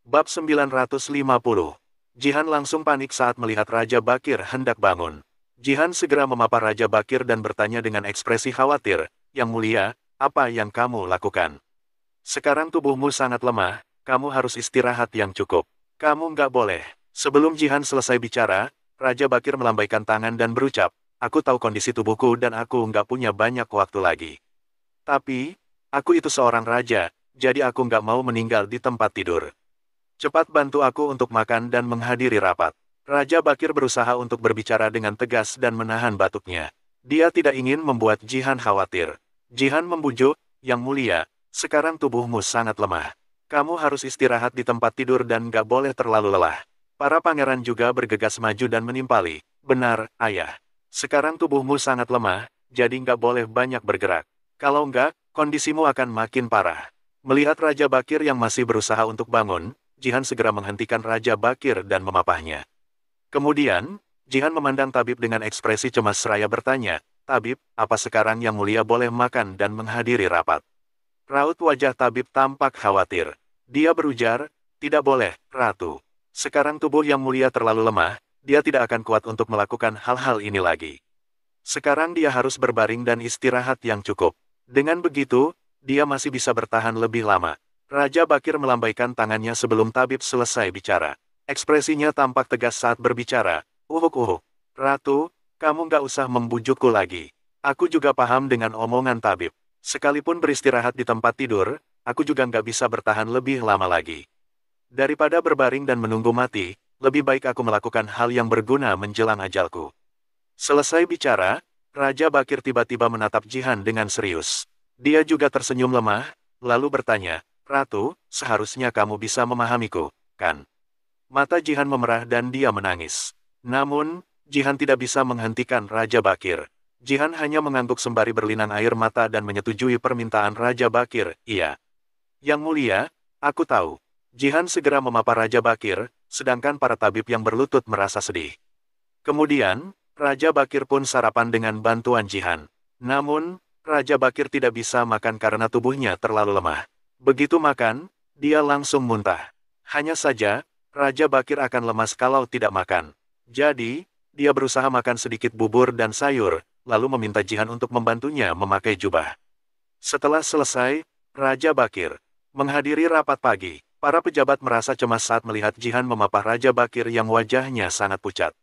Bab 950. Jihan langsung panik saat melihat Raja Bakir hendak bangun. Jihan segera memapa Raja Bakir dan bertanya dengan ekspresi khawatir, "Yang mulia, apa yang kamu lakukan? Sekarang tubuhmu sangat lemah, kamu harus istirahat yang cukup. Kamu nggak boleh." Sebelum Jihan selesai bicara, Raja Bakir melambaikan tangan dan berucap, "Aku tahu kondisi tubuhku dan aku nggak punya banyak waktu lagi. Tapi, aku itu seorang raja, jadi aku nggak mau meninggal di tempat tidur. Cepat bantu aku untuk makan dan menghadiri rapat." Raja Bakir berusaha untuk berbicara dengan tegas dan menahan batuknya. Dia tidak ingin membuat Jihan khawatir. Jihan membujuk, "Yang mulia, sekarang tubuhmu sangat lemah. Kamu harus istirahat di tempat tidur dan gak boleh terlalu lelah." Para pangeran juga bergegas maju dan menimpali. "Benar, ayah. Sekarang tubuhmu sangat lemah, jadi gak boleh banyak bergerak. Kalau enggak, kondisimu akan makin parah." Melihat Raja Bakir yang masih berusaha untuk bangun, Jihan segera menghentikan Raja Bakir dan memapahnya. Kemudian, Jihan memandang tabib dengan ekspresi cemas seraya bertanya, "Tabib, apa sekarang yang mulia boleh makan dan menghadiri rapat?" Raut wajah tabib tampak khawatir. Dia berujar, "Tidak boleh, Ratu. Sekarang tubuh yang mulia terlalu lemah, dia tidak akan kuat untuk melakukan hal-hal ini lagi. Sekarang dia harus berbaring dan istirahat yang cukup. Dengan begitu, dia masih bisa bertahan lebih lama." Raja Bakir melambaikan tangannya sebelum tabib selesai bicara. Ekspresinya tampak tegas saat berbicara. "Uhuk-uhuk. Ratu, kamu nggak usah membujukku lagi. Aku juga paham dengan omongan tabib. Sekalipun beristirahat di tempat tidur, aku juga nggak bisa bertahan lebih lama lagi. Daripada berbaring dan menunggu mati, lebih baik aku melakukan hal yang berguna menjelang ajalku." Selesai bicara, Raja Bakir tiba-tiba menatap Jihan dengan serius. Dia juga tersenyum lemah, lalu bertanya, "Ratu, seharusnya kamu bisa memahamiku, kan?" Mata Jihan memerah dan dia menangis. Namun, Jihan tidak bisa menghentikan Raja Bakir. Jihan hanya mengangguk sembari berlinang air mata dan menyetujui permintaan Raja Bakir. "Iya. Yang mulia, aku tahu." Jihan segera memapa Raja Bakir, sedangkan para tabib yang berlutut merasa sedih. Kemudian, Raja Bakir pun sarapan dengan bantuan Jihan. Namun, Raja Bakir tidak bisa makan karena tubuhnya terlalu lemah. Begitu makan, dia langsung muntah. Hanya saja, Raja Bakir akan lemas kalau tidak makan. Jadi, dia berusaha makan sedikit bubur dan sayur, lalu meminta Jihan untuk membantunya memakai jubah. Setelah selesai, Raja Bakir menghadiri rapat pagi. Para pejabat merasa cemas saat melihat Jihan memapah Raja Bakir yang wajahnya sangat pucat.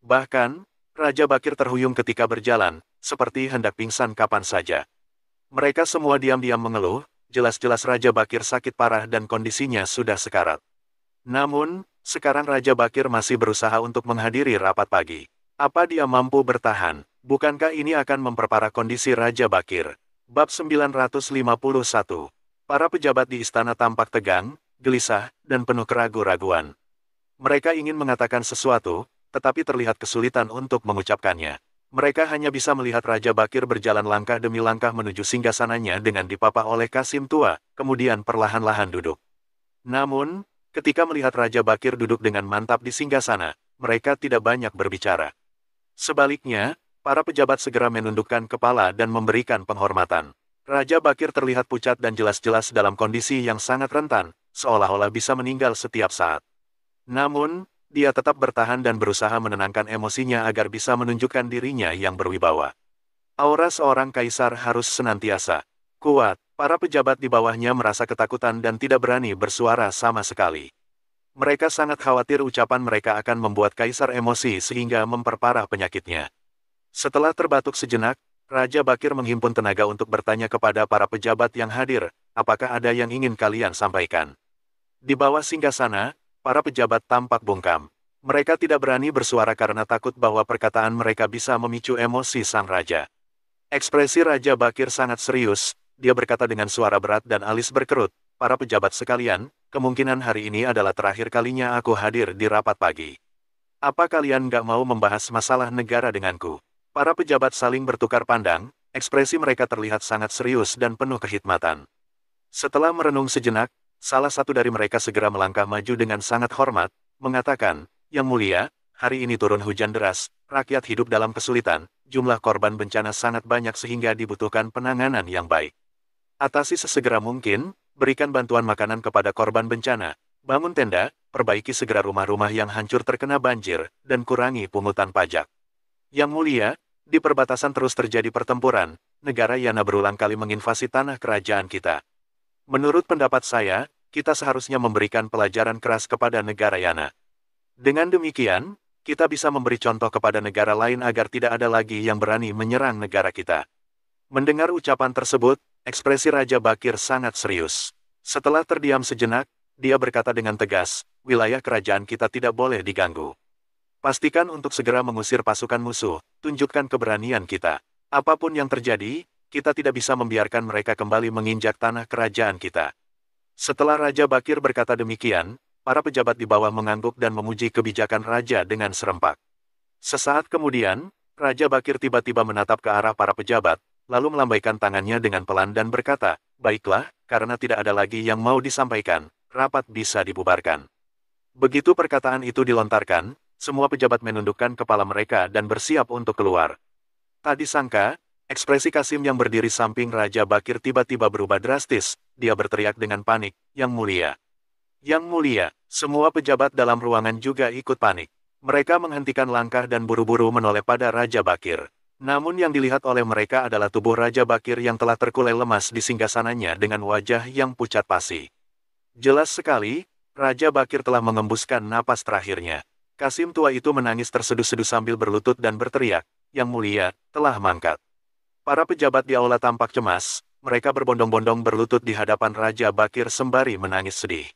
Bahkan, Raja Bakir terhuyung ketika berjalan, seperti hendak pingsan kapan saja. Mereka semua diam-diam mengeluh, jelas-jelas Raja Bakir sakit parah dan kondisinya sudah sekarat. Namun, sekarang Raja Bakir masih berusaha untuk menghadiri rapat pagi. Apa dia mampu bertahan? Bukankah ini akan memperparah kondisi Raja Bakir? Bab 951. Para pejabat di istana tampak tegang, gelisah, dan penuh keraguan-raguan. Mereka ingin mengatakan sesuatu, tetapi terlihat kesulitan untuk mengucapkannya. Mereka hanya bisa melihat Raja Bakir berjalan langkah demi langkah menuju singgasananya dengan dipapah oleh Kasim tua, kemudian perlahan-lahan duduk. Namun, ketika melihat Raja Bakir duduk dengan mantap di singgasana, mereka tidak banyak berbicara. Sebaliknya, para pejabat segera menundukkan kepala dan memberikan penghormatan. Raja Bakir terlihat pucat dan jelas-jelas dalam kondisi yang sangat rentan, seolah-olah bisa meninggal setiap saat. Namun, dia tetap bertahan dan berusaha menenangkan emosinya agar bisa menunjukkan dirinya yang berwibawa. Aura seorang kaisar harus senantiasa kuat. Para pejabat di bawahnya merasa ketakutan dan tidak berani bersuara sama sekali. Mereka sangat khawatir ucapan mereka akan membuat kaisar emosi sehingga memperparah penyakitnya. Setelah terbatuk sejenak, Raja Bakir menghimpun tenaga untuk bertanya kepada para pejabat yang hadir, "Apakah ada yang ingin kalian sampaikan?" Di bawah singgasana, para pejabat tampak bungkam. Mereka tidak berani bersuara karena takut bahwa perkataan mereka bisa memicu emosi sang raja. Ekspresi Raja Bakir sangat serius, dia berkata dengan suara berat dan alis berkerut, "Para pejabat sekalian, kemungkinan hari ini adalah terakhir kalinya aku hadir di rapat pagi. Apa kalian nggak mau membahas masalah negara denganku?" Para pejabat saling bertukar pandang, ekspresi mereka terlihat sangat serius dan penuh kehikmatan. Setelah merenung sejenak, salah satu dari mereka segera melangkah maju dengan sangat hormat, mengatakan, "Yang mulia, hari ini turun hujan deras, rakyat hidup dalam kesulitan, jumlah korban bencana sangat banyak sehingga dibutuhkan penanganan yang baik. Atasi sesegera mungkin, berikan bantuan makanan kepada korban bencana, Bangun tenda, perbaiki segera rumah-rumah yang hancur terkena banjir, dan kurangi pungutan pajak. Yang mulia, di perbatasan terus terjadi pertempuran, negara Yana berulang kali menginvasi tanah kerajaan kita. Menurut pendapat saya, kita seharusnya memberikan pelajaran keras kepada negara Yana. Dengan demikian, kita bisa memberi contoh kepada negara lain agar tidak ada lagi yang berani menyerang negara kita. Mendengar ucapan tersebut, ekspresi Raja Bakir sangat serius. Setelah terdiam sejenak, dia berkata dengan tegas, wilayah kerajaan kita tidak boleh diganggu. Pastikan untuk segera mengusir pasukan musuh, tunjukkan keberanian kita. Apapun yang terjadi, kita tidak bisa membiarkan mereka kembali menginjak tanah kerajaan kita. Setelah Raja Bakir berkata demikian, para pejabat di bawah mengangguk dan memuji kebijakan Raja dengan serempak. Sesaat kemudian, Raja Bakir tiba-tiba menatap ke arah para pejabat, lalu melambaikan tangannya dengan pelan dan berkata, baiklah, karena tidak ada lagi yang mau disampaikan, rapat bisa dibubarkan. Begitu perkataan itu dilontarkan, semua pejabat menundukkan kepala mereka dan bersiap untuk keluar. Tak disangka, ekspresi Kasim yang berdiri samping Raja Bakir tiba-tiba berubah drastis, dia berteriak dengan panik, Yang Mulia. Yang Mulia, semua pejabat dalam ruangan juga ikut panik. Mereka menghentikan langkah dan buru-buru menoleh pada Raja Bakir. Namun yang dilihat oleh mereka adalah tubuh Raja Bakir yang telah terkulai lemas di singgasananya dengan wajah yang pucat pasi. Jelas sekali, Raja Bakir telah mengembuskan napas terakhirnya. Kasim tua itu menangis terseduh-seduh sambil berlutut dan berteriak, Yang Mulia, telah mangkat. Para pejabat di aula tampak cemas, mereka berbondong-bondong berlutut di hadapan Raja Bakir sembari menangis sedih.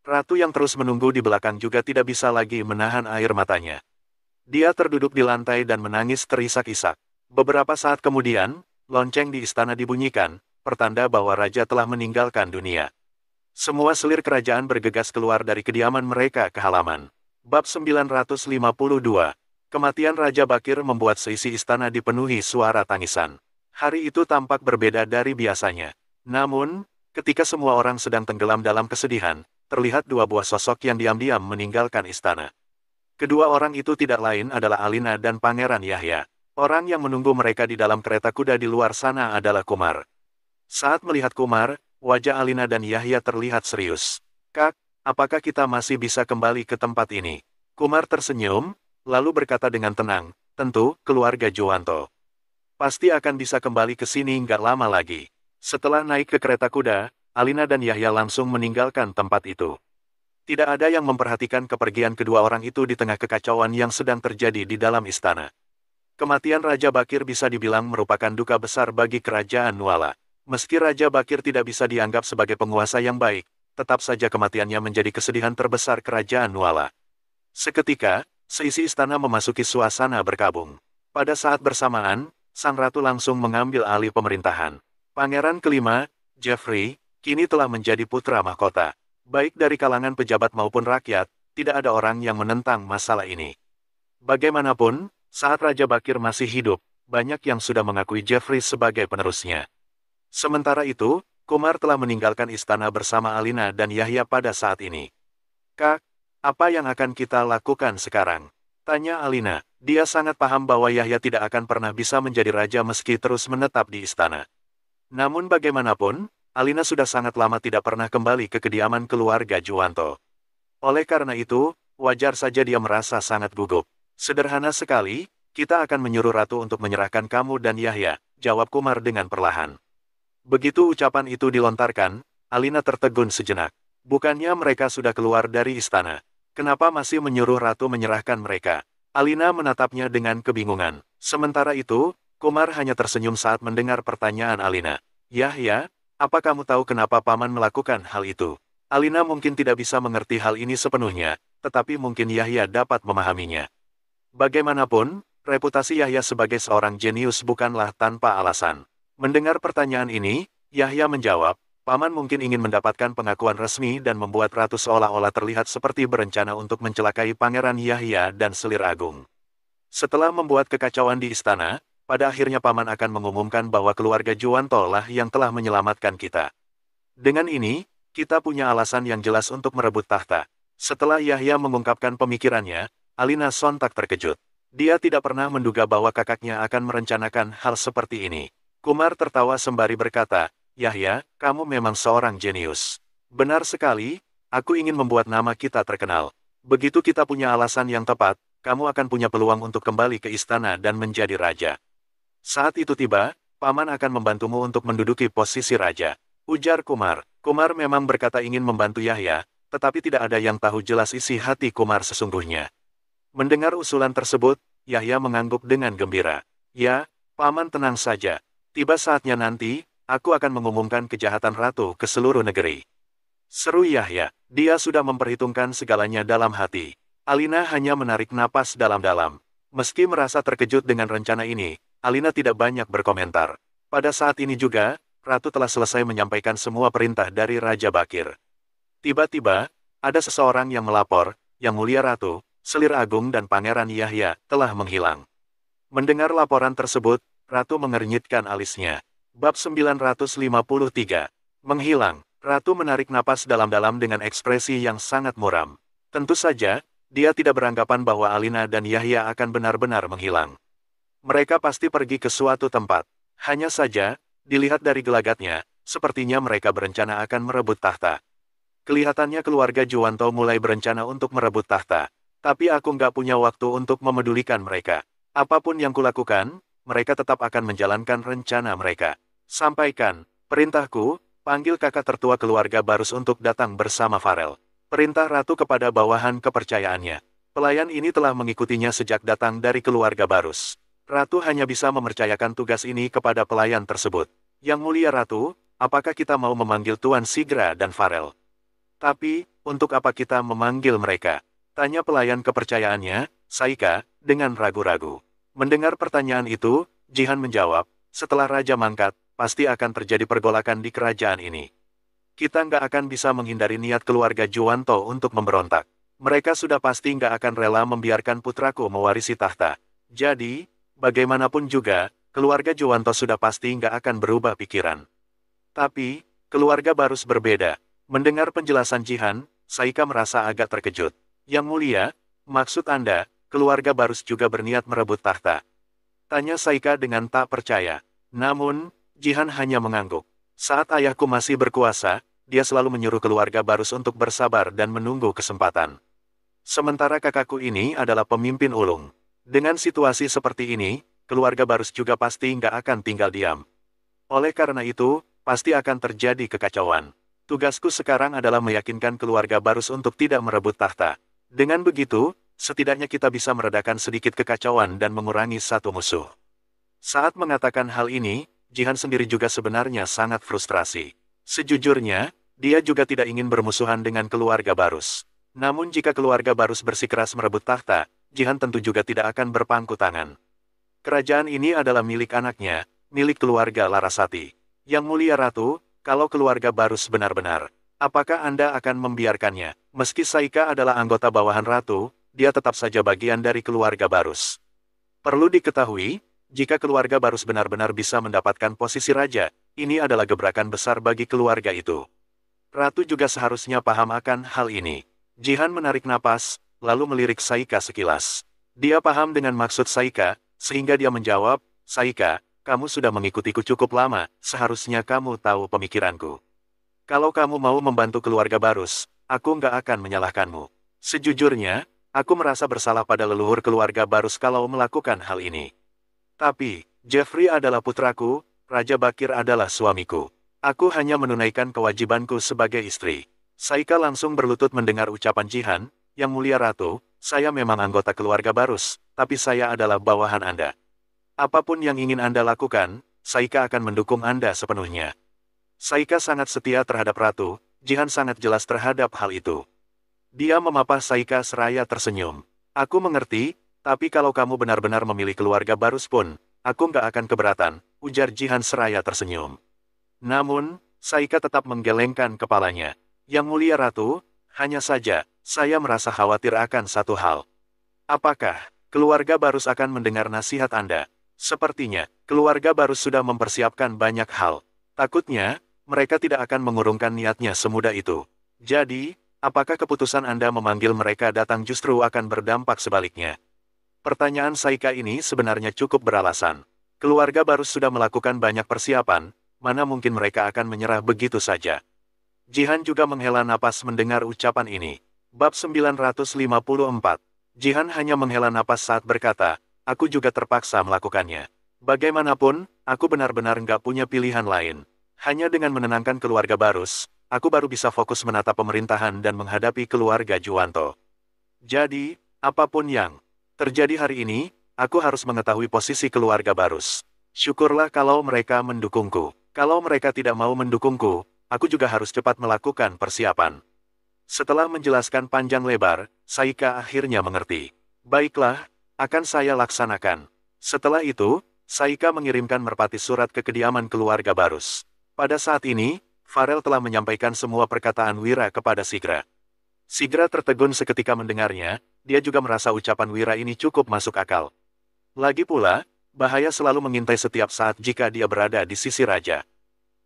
Ratu yang terus menunggu di belakang juga tidak bisa lagi menahan air matanya. Dia terduduk di lantai dan menangis terisak-isak. Beberapa saat kemudian, lonceng di istana dibunyikan, pertanda bahwa raja telah meninggalkan dunia. Semua selir kerajaan bergegas keluar dari kediaman mereka ke halaman. Bab 952. Kematian Raja Bakir membuat seisi istana dipenuhi suara tangisan. Hari itu tampak berbeda dari biasanya. Namun, ketika semua orang sedang tenggelam dalam kesedihan, terlihat dua buah sosok yang diam-diam meninggalkan istana. Kedua orang itu tidak lain adalah Alina dan Pangeran Yahya. Orang yang menunggu mereka di dalam kereta kuda di luar sana adalah Kumar. Saat melihat Kumar, wajah Alina dan Yahya terlihat serius. Kak, apakah kita masih bisa kembali ke tempat ini? Kumar tersenyum, lalu berkata dengan tenang, tentu, keluarga Juwanto. Pasti akan bisa kembali ke sini nggak lama lagi. Setelah naik ke kereta kuda, Alina dan Yahya langsung meninggalkan tempat itu. Tidak ada yang memperhatikan kepergian kedua orang itu di tengah kekacauan yang sedang terjadi di dalam istana. Kematian Raja Bakir bisa dibilang merupakan duka besar bagi kerajaan Nuala. Meski Raja Bakir tidak bisa dianggap sebagai penguasa yang baik, tetap saja kematiannya menjadi kesedihan terbesar kerajaan Nuala. Seketika, seisi istana memasuki suasana berkabung. Pada saat bersamaan, sang ratu langsung mengambil alih pemerintahan. Pangeran kelima, Jeffrey, kini telah menjadi putra mahkota. Baik dari kalangan pejabat maupun rakyat, tidak ada orang yang menentang masalah ini. Bagaimanapun, saat Raja Bakir masih hidup, banyak yang sudah mengakui Jeffrey sebagai penerusnya. Sementara itu, Kumar telah meninggalkan istana bersama Alina dan Yahya pada saat ini. Kak, apa yang akan kita lakukan sekarang? Tanya Alina. Dia sangat paham bahwa Yahya tidak akan pernah bisa menjadi raja meski terus menetap di istana. Namun bagaimanapun, Alina sudah sangat lama tidak pernah kembali ke kediaman keluarga Juwanto. Oleh karena itu, wajar saja dia merasa sangat gugup. Sederhana sekali, kita akan menyuruh ratu untuk menyerahkan kamu dan Yahya, jawab Kumar dengan perlahan. Begitu ucapan itu dilontarkan, Alina tertegun sejenak. Bukannya mereka sudah keluar dari istana? Kenapa masih menyuruh ratu menyerahkan mereka? Alina menatapnya dengan kebingungan. Sementara itu, Kumar hanya tersenyum saat mendengar pertanyaan Alina. Yahya, apa kamu tahu kenapa paman melakukan hal itu? Alina mungkin tidak bisa mengerti hal ini sepenuhnya, tetapi mungkin Yahya dapat memahaminya. Bagaimanapun, reputasi Yahya sebagai seorang jenius bukanlah tanpa alasan. Mendengar pertanyaan ini, Yahya menjawab, paman mungkin ingin mendapatkan pengakuan resmi dan membuat ratu seolah-olah terlihat seperti berencana untuk mencelakai Pangeran Yahya dan Selir Agung. Setelah membuat kekacauan di istana, pada akhirnya paman akan mengumumkan bahwa keluarga Juwanto lah yang telah menyelamatkan kita. Dengan ini, kita punya alasan yang jelas untuk merebut tahta. Setelah Yahya mengungkapkan pemikirannya, Alina sontak terkejut. Dia tidak pernah menduga bahwa kakaknya akan merencanakan hal seperti ini. Kumar tertawa sembari berkata, Yahya, kamu memang seorang jenius. Benar sekali, Aku ingin membuat nama kita terkenal. Begitu kita punya alasan yang tepat, kamu akan punya peluang untuk kembali ke istana dan menjadi raja. Saat itu tiba, Paman akan membantumu untuk menduduki posisi raja. Ujar Kumar. Kumar memang berkata ingin membantu Yahya, tetapi tidak ada yang tahu jelas isi hati Kumar sesungguhnya. Mendengar usulan tersebut, Yahya mengangguk dengan gembira. Ya, Paman tenang saja. Tiba saatnya nanti, aku akan mengumumkan kejahatan ratu ke seluruh negeri. Seru Yahya. Dia sudah memperhitungkan segalanya dalam hati. Alina hanya menarik napas dalam-dalam. Meski merasa terkejut dengan rencana ini, Alina tidak banyak berkomentar. Pada saat ini juga, Ratu telah selesai menyampaikan semua perintah dari Raja Bakir. Tiba-tiba, ada seseorang yang melapor, Yang Mulia Ratu, Selir Agung dan Pangeran Yahya telah menghilang. Mendengar laporan tersebut, Ratu mengernyitkan alisnya. Bab 953. Menghilang. Ratu menarik napas dalam-dalam dengan ekspresi yang sangat muram. Tentu saja, dia tidak beranggapan bahwa Alina dan Yahya akan benar-benar menghilang. Mereka pasti pergi ke suatu tempat. Hanya saja, dilihat dari gelagatnya, sepertinya mereka berencana akan merebut tahta. Kelihatannya keluarga Juwanto mulai berencana untuk merebut tahta. Tapi aku nggak punya waktu untuk memedulikan mereka. Apapun yang kulakukan, mereka tetap akan menjalankan rencana mereka. Sampaikan, perintahku, panggil kakak tertua keluarga Barus untuk datang bersama Farel. Perintah Ratu kepada bawahan kepercayaannya. Pelayan ini telah mengikutinya sejak datang dari keluarga Barus. Ratu hanya bisa mempercayakan tugas ini kepada pelayan tersebut. Yang Mulia Ratu, apakah kita mau memanggil Tuan Sigra dan Farel? Tapi, untuk apa kita memanggil mereka? Tanya pelayan kepercayaannya, Saika, dengan ragu-ragu. Mendengar pertanyaan itu, Jihan menjawab, setelah Raja mangkat, pasti akan terjadi pergolakan di kerajaan ini. Kita nggak akan bisa menghindari niat keluarga Juwanto untuk memberontak. Mereka sudah pasti nggak akan rela membiarkan putraku mewarisi tahta. Jadi, bagaimanapun juga, keluarga Juwanto sudah pasti nggak akan berubah pikiran. Tapi, keluarga Barus berbeda. Mendengar penjelasan Jihan, Saika merasa agak terkejut. Yang Mulia, maksud Anda, keluarga Barus juga berniat merebut tahta? Tanya Saika dengan tak percaya. Namun, Jihan hanya mengangguk. Saat ayahku masih berkuasa, dia selalu menyuruh keluarga Barus untuk bersabar dan menunggu kesempatan. Sementara kakakku ini adalah pemimpin ulung. Dengan situasi seperti ini, keluarga Barus juga pasti nggak akan tinggal diam. Oleh karena itu, pasti akan terjadi kekacauan. Tugasku sekarang adalah meyakinkan keluarga Barus untuk tidak merebut tahta. Dengan begitu, setidaknya kita bisa meredakan sedikit kekacauan dan mengurangi satu musuh. Saat mengatakan hal ini, Jihan sendiri juga sebenarnya sangat frustrasi. Sejujurnya, dia juga tidak ingin bermusuhan dengan keluarga Barus. Namun jika keluarga Barus bersikeras merebut tahta, Jihan tentu juga tidak akan berpangku tangan. Kerajaan ini adalah milik anaknya, milik keluarga Larasati. Yang Mulia Ratu, kalau keluarga Barus benar-benar, apakah Anda akan membiarkannya? Meski Saika adalah anggota bawahan Ratu, dia tetap saja bagian dari keluarga Barus. Perlu diketahui, jika keluarga Barus benar-benar bisa mendapatkan posisi raja, ini adalah gebrakan besar bagi keluarga itu. Ratu juga seharusnya paham akan hal ini. Jihan menarik napas, lalu melirik Saika sekilas. Dia paham dengan maksud Saika, sehingga dia menjawab, Saika, kamu sudah mengikutiku cukup lama, seharusnya kamu tahu pemikiranku. Kalau kamu mau membantu keluarga Barus, aku nggak akan menyalahkanmu. Sejujurnya, aku merasa bersalah pada leluhur keluarga Barus kalau melakukan hal ini. Tapi, Jeffrey adalah putraku, Raja Bakir adalah suamiku. Aku hanya menunaikan kewajibanku sebagai istri. Saika langsung berlutut mendengar ucapan Jihan, Yang Mulia Ratu, saya memang anggota keluarga Barus, tapi saya adalah bawahan Anda. Apapun yang ingin Anda lakukan, Saika akan mendukung Anda sepenuhnya. Saika sangat setia terhadap Ratu, Jihan sangat jelas terhadap hal itu. Dia memapah Saika seraya tersenyum. Aku mengerti, tapi kalau kamu benar-benar memilih keluarga Barus pun, aku nggak akan keberatan, ujar Jihan seraya tersenyum. Namun, Saika tetap menggelengkan kepalanya. Yang Mulia Ratu, hanya saja, saya merasa khawatir akan satu hal. Apakah keluarga Barus akan mendengar nasihat Anda? Sepertinya, keluarga Barus sudah mempersiapkan banyak hal. Takutnya, mereka tidak akan mengurungkan niatnya semudah itu. Jadi, apakah keputusan Anda memanggil mereka datang justru akan berdampak sebaliknya? Pertanyaan Saika ini sebenarnya cukup beralasan. Keluarga Barus sudah melakukan banyak persiapan, mana mungkin mereka akan menyerah begitu saja. Jihan juga menghela napas mendengar ucapan ini. Bab 954. Jihan hanya menghela napas saat berkata, aku juga terpaksa melakukannya. Bagaimanapun, aku benar-benar nggak punya pilihan lain. Hanya dengan menenangkan keluarga Barus, aku baru bisa fokus menata pemerintahan dan menghadapi keluarga Juwanto. Jadi, apapun yang terjadi hari ini, aku harus mengetahui posisi keluarga Barus. Syukurlah kalau mereka mendukungku. Kalau mereka tidak mau mendukungku, aku juga harus cepat melakukan persiapan. Setelah menjelaskan panjang lebar, Saika akhirnya mengerti. Baiklah, akan saya laksanakan. Setelah itu, Saika mengirimkan merpati surat ke kediaman keluarga Barus. Pada saat ini, Farel telah menyampaikan semua perkataan Wira kepada Sigra. Sigra tertegun seketika mendengarnya, dia juga merasa ucapan Wira ini cukup masuk akal. Lagi pula, bahaya selalu mengintai setiap saat jika dia berada di sisi raja.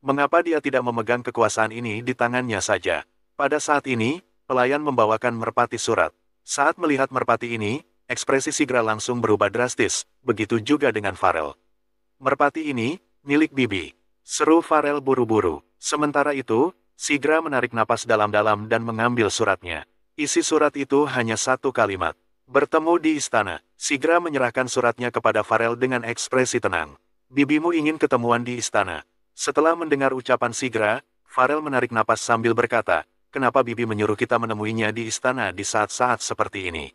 Mengapa dia tidak memegang kekuasaan ini di tangannya saja? Pada saat ini, pelayan membawakan merpati surat. Saat melihat merpati ini, ekspresi Sigra langsung berubah drastis, begitu juga dengan Farel. Merpati ini, milik Bibi. Seru Farel buru-buru. Sementara itu, Sigra menarik napas dalam-dalam dan mengambil suratnya. Isi surat itu hanya satu kalimat. Bertemu di istana. Sigra menyerahkan suratnya kepada Farel dengan ekspresi tenang. Bibimu ingin ketemuan di istana. Setelah mendengar ucapan Sigra, Farel menarik napas sambil berkata, kenapa Bibi menyuruh kita menemuinya di istana di saat-saat seperti ini?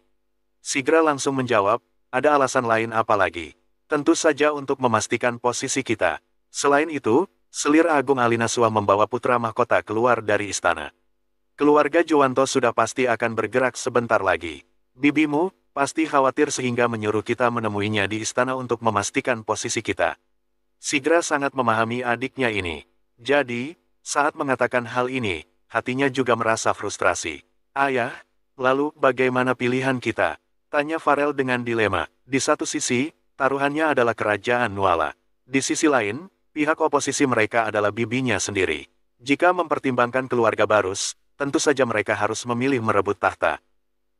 Sigra langsung menjawab, ada alasan lain apa lagi? Tentu saja untuk memastikan posisi kita. Selain itu, selir Agung Alinaswa membawa putra mahkota keluar dari istana. Keluarga Juwanto sudah pasti akan bergerak sebentar lagi. Bibimu pasti khawatir sehingga menyuruh kita menemuinya di istana untuk memastikan posisi kita. Sigra sangat memahami adiknya ini. Jadi, saat mengatakan hal ini, hatinya juga merasa frustrasi. Ayah, lalu bagaimana pilihan kita? Tanya Farel dengan dilema. Di satu sisi, taruhannya adalah kerajaan Nuala. Di sisi lain, pihak oposisi mereka adalah bibinya sendiri. Jika mempertimbangkan keluarga Barus, tentu saja mereka harus memilih merebut tahta.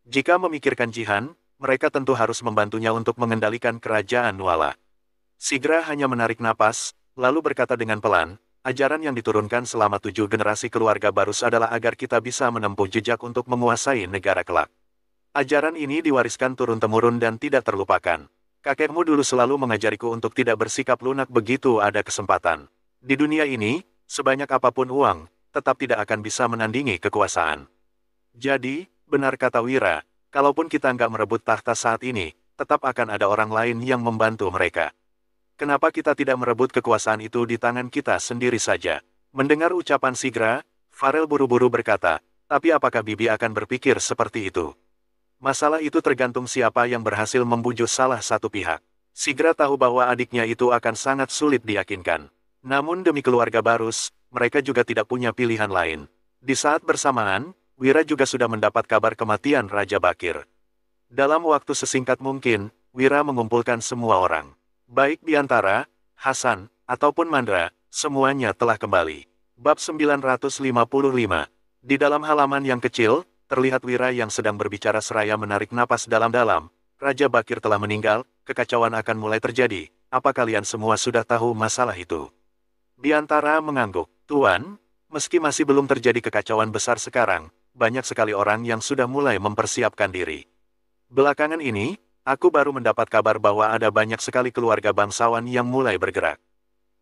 Jika memikirkan Jihan, mereka tentu harus membantunya untuk mengendalikan kerajaan Nuala. Sigra hanya menarik napas, lalu berkata dengan pelan, ajaran yang diturunkan selama 7 generasi keluarga Barus adalah agar kita bisa menempuh jejak untuk menguasai negara kelak. Ajaran ini diwariskan turun-temurun dan tidak terlupakan. Kakekmu dulu selalu mengajariku untuk tidak bersikap lunak begitu ada kesempatan. Di dunia ini, sebanyak apapun uang, tetap tidak akan bisa menandingi kekuasaan. Jadi, benar kata Wira, kalaupun kita nggak merebut tahta saat ini, tetap akan ada orang lain yang membantu mereka. Kenapa kita tidak merebut kekuasaan itu di tangan kita sendiri saja? Mendengar ucapan Sigra, Farel buru-buru berkata, tapi apakah Bibi akan berpikir seperti itu? Masalah itu tergantung siapa yang berhasil membujuk salah satu pihak. Sigra tahu bahwa adiknya itu akan sangat sulit diyakinkan. Namun demi keluarga Barus, mereka juga tidak punya pilihan lain. Di saat bersamaan, Wira juga sudah mendapat kabar kematian Raja Bakir. Dalam waktu sesingkat mungkin, Wira mengumpulkan semua orang. Baik Biantara, Hasan, ataupun Mandra, semuanya telah kembali. Bab 955. Di dalam halaman yang kecil, terlihat Wira yang sedang berbicara seraya menarik napas dalam-dalam. Raja Bakir telah meninggal, kekacauan akan mulai terjadi. Apa kalian semua sudah tahu masalah itu? Biantara mengangguk. Tuan, meski masih belum terjadi kekacauan besar sekarang, banyak sekali orang yang sudah mulai mempersiapkan diri. Belakangan ini, aku baru mendapat kabar bahwa ada banyak sekali keluarga bangsawan yang mulai bergerak.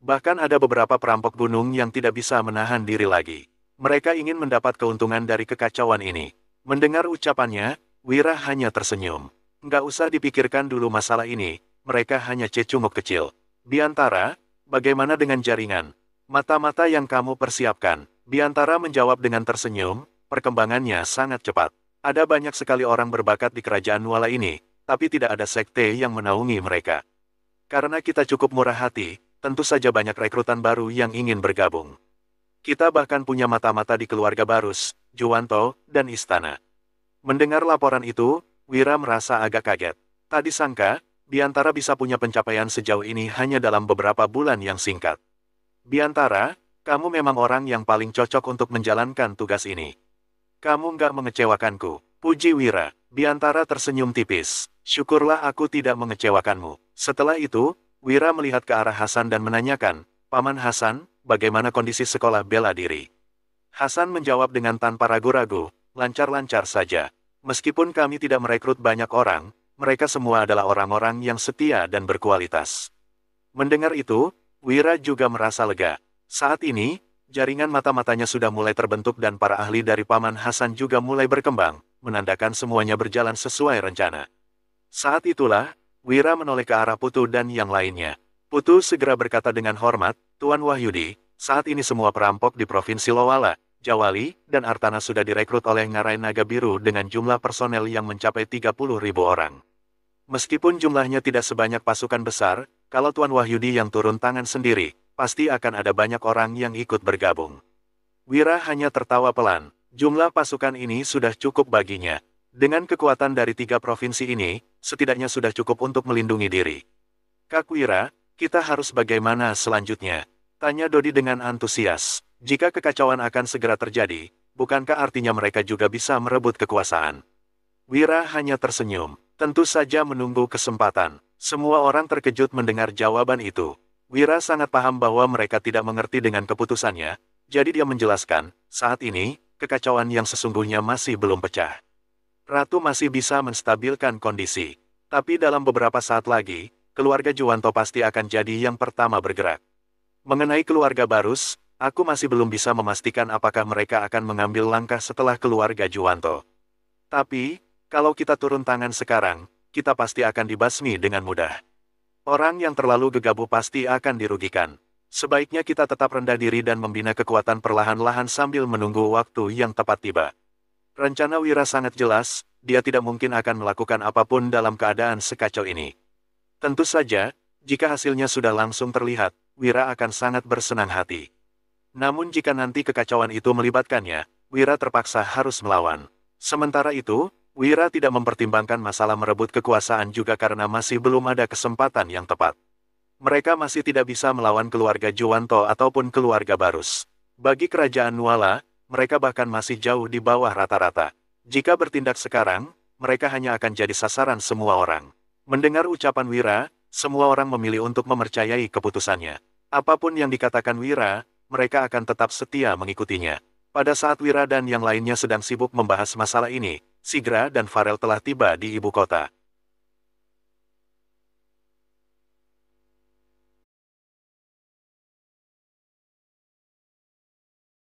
Bahkan ada beberapa perampok gunung yang tidak bisa menahan diri lagi. Mereka ingin mendapat keuntungan dari kekacauan ini. Mendengar ucapannya, Wira hanya tersenyum. Nggak usah dipikirkan dulu masalah ini, mereka hanya cecunguk kecil. Biantara, bagaimana dengan jaringan? Mata-mata yang kamu persiapkan. Biantara menjawab dengan tersenyum, perkembangannya sangat cepat. Ada banyak sekali orang berbakat di kerajaan Nuala ini, tapi tidak ada sekte yang menaungi mereka. Karena kita cukup murah hati, tentu saja banyak rekrutan baru yang ingin bergabung. Kita bahkan punya mata-mata di keluarga Barus, Juwanto, dan istana. Mendengar laporan itu, Wira merasa agak kaget. Tak disangka, Biantara bisa punya pencapaian sejauh ini hanya dalam beberapa bulan yang singkat. Biantara, kamu memang orang yang paling cocok untuk menjalankan tugas ini. Kamu nggak mengecewakanku, puji Wira. Biantara tersenyum tipis. Syukurlah aku tidak mengecewakanmu. Setelah itu, Wira melihat ke arah Hasan dan menanyakan, Paman Hasan, bagaimana kondisi sekolah bela diri? Hasan menjawab dengan tanpa ragu-ragu, lancar-lancar saja. Meskipun kami tidak merekrut banyak orang, mereka semua adalah orang-orang yang setia dan berkualitas. Mendengar itu, Wira juga merasa lega. Saat ini, jaringan mata-matanya sudah mulai terbentuk dan para ahli dari Paman Hasan juga mulai berkembang, menandakan semuanya berjalan sesuai rencana. Saat itulah, Wira menoleh ke arah Putu dan yang lainnya. Putu segera berkata dengan hormat, Tuan Wahyudi, saat ini semua perampok di Provinsi Lowala, Jawali, dan Artana sudah direkrut oleh Ngarai Naga Biru dengan jumlah personel yang mencapai 30.000 orang. Meskipun jumlahnya tidak sebanyak pasukan besar, kalau Tuan Wahyudi yang turun tangan sendiri, pasti akan ada banyak orang yang ikut bergabung. Wira hanya tertawa pelan, jumlah pasukan ini sudah cukup baginya. Dengan kekuatan dari 3 provinsi ini, setidaknya sudah cukup untuk melindungi diri. Kak Wira, kita harus bagaimana selanjutnya? Tanya Dodi dengan antusias. Jika kekacauan akan segera terjadi, bukankah artinya mereka juga bisa merebut kekuasaan? Wira hanya tersenyum, tentu saja menunggu kesempatan. Semua orang terkejut mendengar jawaban itu. Wira sangat paham bahwa mereka tidak mengerti dengan keputusannya, jadi dia menjelaskan, saat ini, kekacauan yang sesungguhnya masih belum pecah. Ratu masih bisa menstabilkan kondisi. Tapi dalam beberapa saat lagi, keluarga Juwanto pasti akan jadi yang pertama bergerak. Mengenai keluarga Barus, aku masih belum bisa memastikan apakah mereka akan mengambil langkah setelah keluarga Juwanto. Tapi, kalau kita turun tangan sekarang, kita pasti akan dibasmi dengan mudah. Orang yang terlalu gegabah pasti akan dirugikan. Sebaiknya kita tetap rendah diri dan membina kekuatan perlahan-lahan sambil menunggu waktu yang tepat tiba. Rencana Wira sangat jelas, dia tidak mungkin akan melakukan apapun dalam keadaan sekacau ini. Tentu saja, jika hasilnya sudah langsung terlihat, Wira akan sangat bersenang hati. Namun jika nanti kekacauan itu melibatkannya, Wira terpaksa harus melawan. Sementara itu, Wira tidak mempertimbangkan masalah merebut kekuasaan juga karena masih belum ada kesempatan yang tepat. Mereka masih tidak bisa melawan keluarga Juwanto ataupun keluarga Barus. Bagi kerajaan Nuala, mereka bahkan masih jauh di bawah rata-rata. Jika bertindak sekarang, mereka hanya akan jadi sasaran semua orang. Mendengar ucapan Wira, semua orang memilih untuk mempercayai keputusannya. Apapun yang dikatakan Wira, mereka akan tetap setia mengikutinya. Pada saat Wira dan yang lainnya sedang sibuk membahas masalah ini, Sigra dan Farel telah tiba di ibu kota.